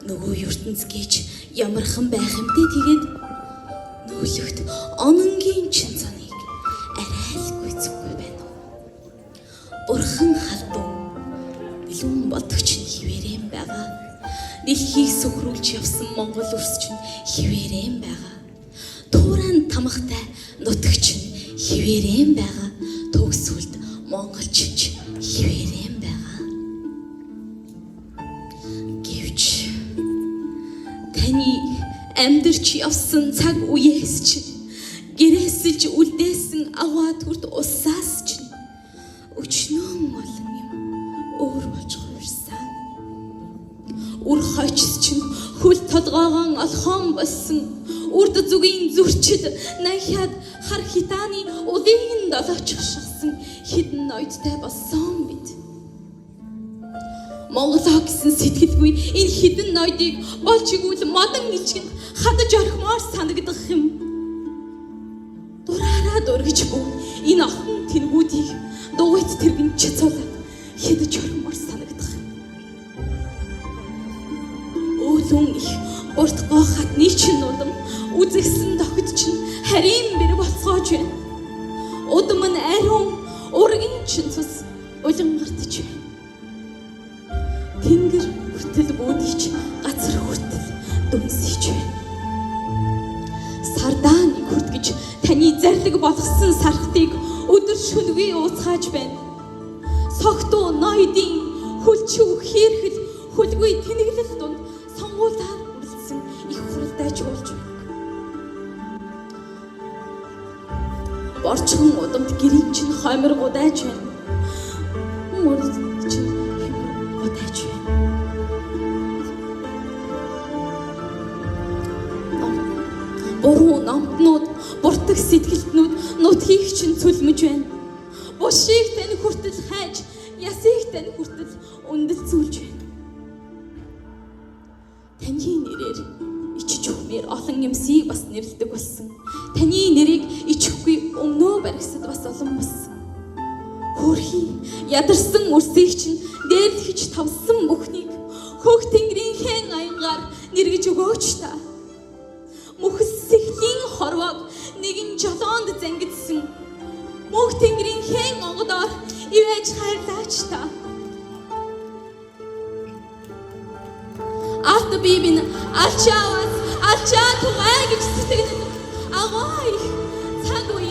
Нөгөө ертөнц гэж ямархан байх юмтэй тэгээд нүүлэгт ононгийн чин цаныг арайлгүй зүггүй байна уу? Бурхан халдуу билүүн бодогч нь хിവэрэм байгаа. Дэлхийг сүхрүүлж явсан Монгол улс чинь хിവэрэм байгаа. Туурайн тамхтай нутагч нь хിവэрэм байгаа. Төгсгөлд монголч ч хിവэрэм байгаа. Гэвч таны амьдарч явсан цаг үеэс чинь гэрээсэлж үлдээсэн аваа түрт усаас чинь өчнөн олон юм өөр болж хувирсан. Үр хойчс чинь хөл толгоогон олхон болсон. Үрд зүгийн зүрчид нахяд хар хитааны удыг долоочшсан хідэн ноёдтай болсон бид. Монголоо гэсэн сэтгэлгүй энэ хідэн ноёдыг болж игүүл модон ичгэн хадаж орхимоор санагдах юм. Дураараа дургижгүй энэ охин тэргүүдийг дугуйт тэргэн чицуулаад хідэж орхимоор санагдах юм. Өөлөн их урт гоохатны чин удам үзэгсэн дохид чинь харийн бэр болцоож байна. Удам нь ариун ургийн чин цус улингартж байна. Тэнгэр хүртэл бүүдийч газар хүртэл дүнсэж байна. Сардааны хүрт гэж таны зарлиг болгосон сархтыг өдөр шөнөгүй ууцгааж байна. Согтуу ноёдын хөлчөв хийрхэл хөлгүй тэнэглэл дунд сонгуулаар үргэлжсэн их хуралдаж уулж байна. Борчхон удамд гэрийн чинь хоймор гудайж байна. Мөрд чинь хэмэр гудайж байна. Буруу номтнууд, буртаг сэтгэлтнүүд нутгийг чинь цүлмэж байна. Бушийг тань хүртэл хайж, ясыг тань хүртэл үндэлцүүлж байна. Таны нэрээр ичж өгмээр олон юмсыг бас нэрлдэг болсон. Таны нэрийг ичихгүй өмнөө баригсад бас олон болсон. Хөрхий ядарсан үрсийг чинь дээрлэхж тавсан бүхнийг хөөх тэнгэрийн хэн аянгаар нэргэж өгөөч та. Мөхс сэхлийн хорвоог нэгэн жолоонд зангидсан. Мөнх тэнгэрийн хэн онгодоор ивэж хайрлаач та. Алт бибин алчаавас алчаа тугай гэж сэтгэл агай цаг үе